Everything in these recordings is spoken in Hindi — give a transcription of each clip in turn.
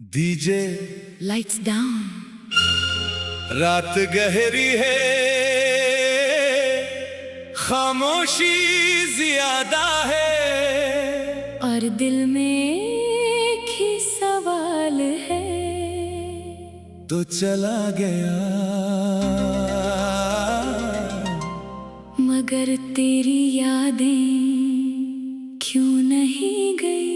DJ lights down. रात गहरी है, खामोशी ज्यादा है, और दिल में एक ही सवाल है, तो चला गया मगर तेरी यादें क्यों नहीं गई।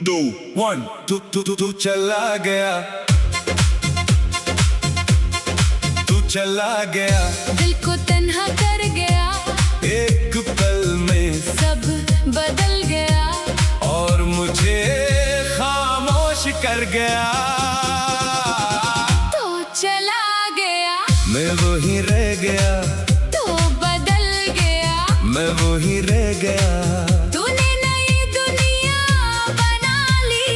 दो वन तू चला गया, तू चला गया, दिल को तन्हा कर गया, एक पल में सब बदल गया, और मुझे खामोश कर गया। तो चला गया, मैं वहीं रह गया, तो बदल गया, मैं वहीं रह गया। तूने नई दुनिया बना ली,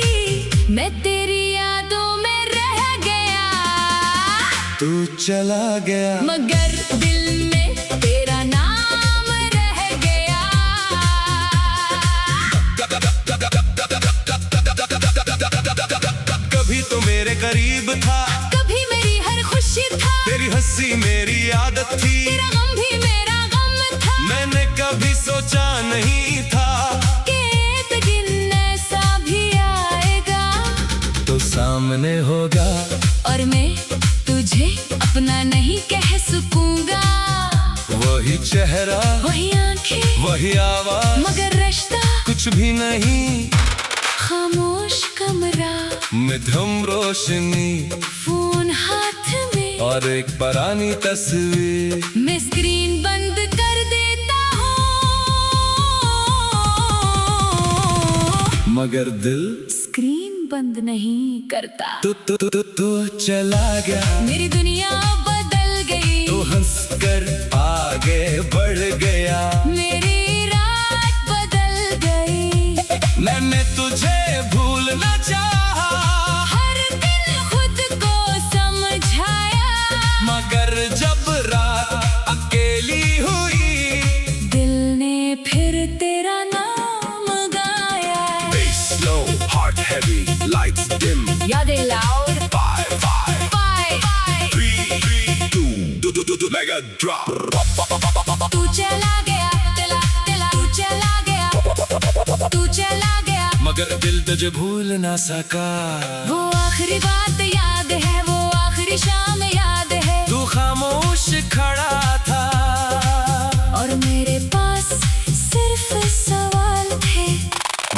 मैं तेरी यादों में रह गया। तू चला गया मगर दिल में तेरा नाम रह गया। कभी तो मेरे करीब था, कभी मेरी हर खुशी था, तेरी हंसी मेरी आदत थी, तेरा गम भी मेरा गम था। मैंने कभी सोचा नहीं था कि एक दिन ऐसा भी आएगा, तो सामने होगा, और मैं तुझे अपना नहीं कह सकूंगा। वही चेहरा, वही आंखें, वही आवाज, मगर रिश्ता कुछ भी नहीं। खामोश कमरा, मध्यम रोशनी, फोन हाथ में, और एक पुरानी तस्वीर। मैं स्क्रीन बंद कर देता हूँ, मगर दिल स्क्रीन बंद नहीं करता। तू चला गया, मेरी दुनिया बदल गई, तू हंसकर आगे बढ़ गया, मेरी रात बदल गई। मैंने तुझे भूलना चाहा, हर दिन खुद को समझाया, मगर जब रात अकेली हुई, दिल ने फिर तेरा नाम गाया। bass slow, heart heavy, lights dim, यादें लाउड, 5 5 5 3 2 mega drop। तू चला गया, तू चला गया, तू चला गया, मगर दिल तुझे भूल ना सका। वो आखिरी बात याद है, वो आखिरी शाम याद है, तू खामोश खड़ा था, और मेरे पास सिर्फ सवाल थे।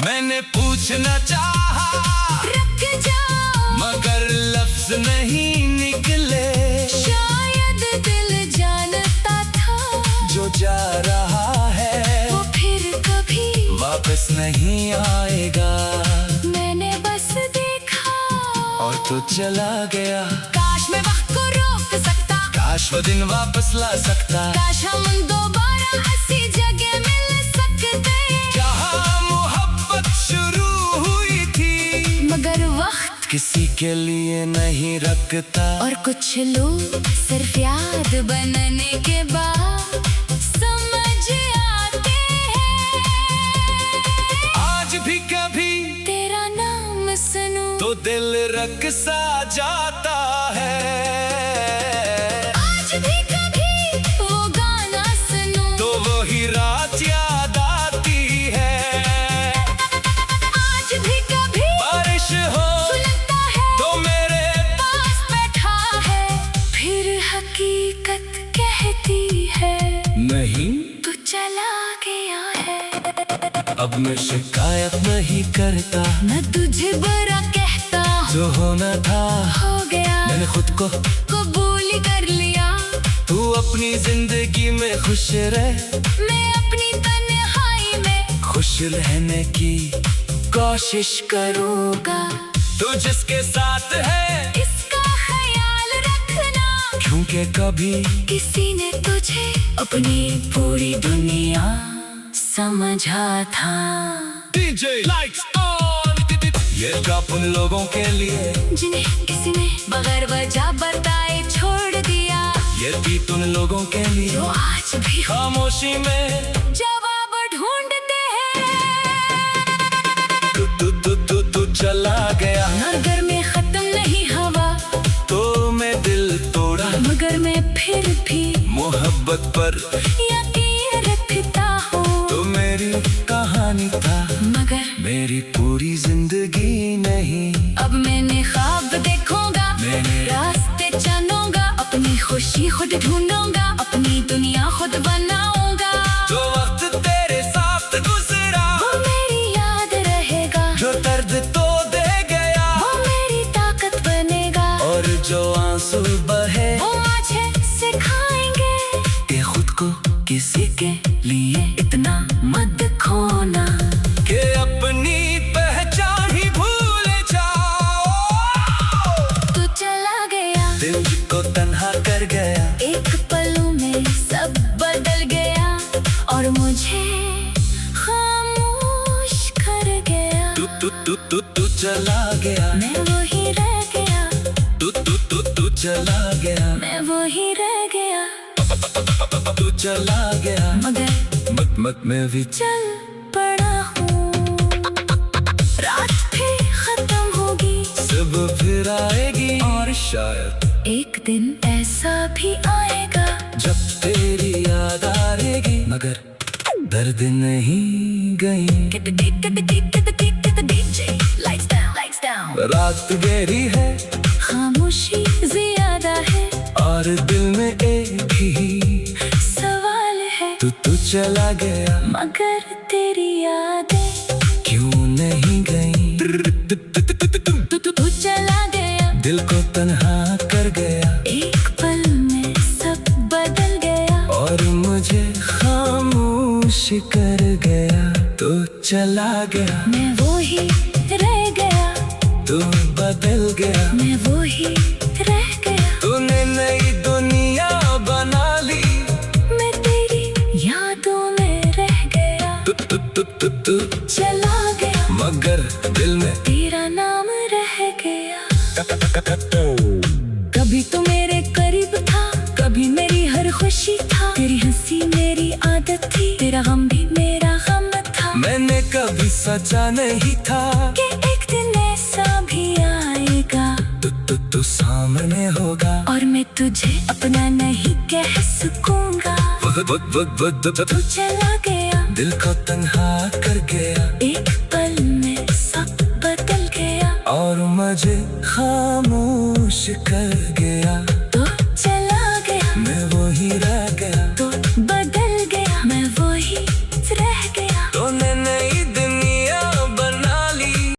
मैंने पूछना चाहा, रुक जाओ, मगर लफ्ज नहीं निकले। शायद दिल जानता था, जो जा रहा है वो फिर कभी वापस नहीं आएगा, मैंने बस देखा, और तो चला गया। काश मैं वक्त को रोक सकता, काश वो दिन वापस ला सकता, काश हम दोबारा ऐसी जगह मिल सकते, जहाँ मोहब्बत शुरू हुई थी। मगर वक्त किसी के लिए नहीं रखता, और कुछ लोग सिर्फ याद बनने के बाद समझ आते हैं। आज भी कभी तेरा नाम सुनूं तो दिल रक सा जाता है, आज भी कभी वो गाना सुनूं तो वही रात याद आती है। आज भी कभी बारिश हो लगता है तो मेरे पास बैठा है, फिर हकीकत कहती है नहीं, तू चला गया है। अब मैं शिकायत नहीं करता, मैं तुझे बुरा कहता, जो होना था हो गया, मैंने खुद को कबूल कर लिया। तू अपनी जिंदगी में खुश रह, मैं अपनी तन्हाई में खुश रहने की कोशिश करूँगा, तू जिसके साथ है इसका ख्याल रखना, क्योंकि कभी किसी ने तुझे अपनी पूरी दुनिया समझा था। DJ lights on, ये ड्रॉप उन लोगों के लिए जिन्हें किसी ने बगैर वजह बताए छोड़ दिया, ये गीत उन लोगों के लिए जो आज भी खामोशी में जवाब ढूंढते हैं। तू चला गया, मोहब्बत पर यकीन रखता हूँ। तो मेरी कहानी था, मगर मेरी पूरी जिंदगी नहीं। अब मैंने ख्वाब देखूंगा, मैंने रास्ते चलूंगा, अपनी खुशी खुद ढूंढूंगा, अपनी दुनिया खुद बनाऊंगा। जो वक्त तेरे साथ गुजरा वो मेरी याद रहेगा, जो दर्द तो दे गया वो मेरी ताकत बनेगा। और जो आंसू बहे वो मुझे सिखाएंगे कि खुद को किसी के लिए इतना मत खोना कि अपनी पहचान ही भूल जाओ। तू चला गया, दिल को तन्हा कर गया, एक पलों में सब बदल गया और मुझे खामोश कर गया। तू चला गया, मैं वही रह गया, तू चला गया, मैं वही रह गया। तू चला गया, मगर मत में भी चल पड़ा हूँ। रात फिर खत्म होगी, सुबह फिर आएगी और शायद एक दिन ऐसा भी आएगा जब तेरी याद आएगी, मगर दर्द नहीं गई। Lights down, lights down. रात गहरी है खामोशी ज्यादा है और दिल में एक ही सवाल है, तू चला गया, मगर तेरी यादें क्यों नहीं गई। तू चला गया, दिल को तन्हा कर गया एक पल में सब बदल गया और मुझे खामोश कर गया। तू चला गया, मैं वही रह गया, तू बदल गया, मैं वही रह गया। तूने नई दुनिया बना ली, मैं तेरी यादों में रह गया। तू चला गया, मगर दिल में तेरा नाम रह गया। कभी तो मेरे करीब था, कभी मेरी हर खुशी था, तेरी हंसी मेरी आदत थी, तेरा गम भी मेरा गम था। मैंने कभी सोचा नहीं था कि एक दिन ऐसा भी आएगा, तू सामने होगा और मैं तुझे अपना नहीं कह सकूंगा। तू चला गया, दिल को तन्हा कर गया एक पल में सब बदल गया और मुझे खामोश कर गया।